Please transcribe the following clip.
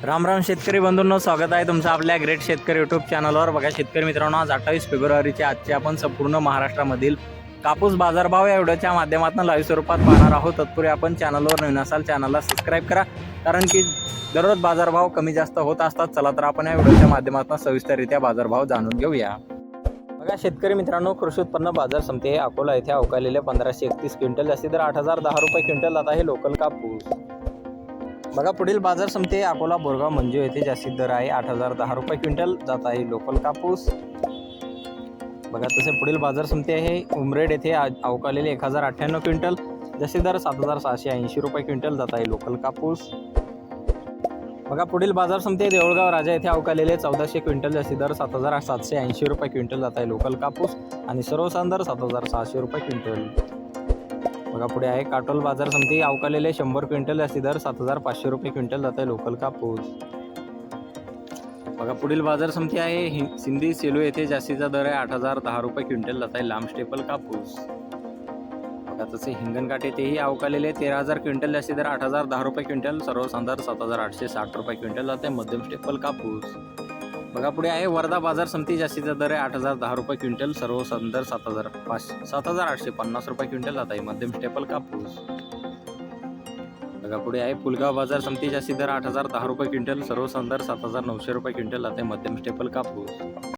राम राम शेतकरी बंधूंनो, स्वागत आहे तुमचं आपल्या ग्रेट शेतकरी यूट्यूब चॅनलवर। बघा शेतकरी मित्रांनो, आज 28 फेब्रुवारीचे आजचे आपण संपूर्ण महाराष्ट्रामधील कापूस बाजारभाव या व्हिडिओच्या माध्यमातून लाईव्ह स्वरूपात पाहणार आहोत। तत्पूर्वी आपण चॅनलवर नवीन असाल चॅनलला सबस्क्राईब करा, कारण की दररोज बाजारभाव कमी जास्त होत असतात। चला तर आपण या व्हिडिओच्या माध्यमातून सविस्तररित्या बाजारभाव जाणून घेऊया। बघा शेतकरी मित्रांनो, कृषी उत्पन्न बाजार समिती अकोला येथे अवकालेले 1531 क्विंटल, जास्ती दर 8010 रुपये क्विंटल जात आहे लोकल कापूस। बघा पुढील बाजार समिती अकोला बोरगाव मंजू येथे जास्तीत दर आहे 8010 रुपये क्विंटल जात आहे लोकल कापूस। बघा तसे पुढील बाजार समिती आहे उमरेड येथे अवकालेले 1098 क्विंटल, जास्तीत दर 7680 रुपये क्विंटल जात आहे लोकल कापूस। बघा पुढील बाजार समिती देऊळगाव राजा येथे अवकालेले 1400 क्विंटल, जास्तीत दर 7780 रुपये क्विंटल जात आहे लोकल कापूस आणि सर्वसाधारण दर 7600 रुपये क्विंटल। बघा पुढे आहे काटोल बाजार समिती अवकालेले 100 क्विंटल, जास्तीत दर 7500 रुपये क्विंटल जात आहे लोकल कापूस। बघा पुढील बाजार समिती आहे सिंधी सेलू येथे जास्तीचा दर आहे 8010 रुपये क्विंटल जात आहे लांब स्टेपल कापूस। बघा तसे हिंगणघाट येथेही अवकालेले 13000 क्विंटल, जास्तीत दर 8010 रुपये क्विंटल, सर्वसाधारण 7860 रुपये क्विंटल जात आहे मध्यम स्टेपल कापूस। बघा पुढे आहे वर्धा बाजार समिती जास्तीचा दर आहे 8010 रुपये क्विंटल, सर्वसाधारण दर 7850 रुपये क्विंटल जात आहे मध्यम स्टेपल कापूस। बघा पुढे आहे फुलगाव बाजार समिती जास्तीत दर 8010 रुपये क्विंटल, सर्वसाधारण दर 7900 रुपये क्विंटल जात आहे मध्यम स्टेपल कापूस।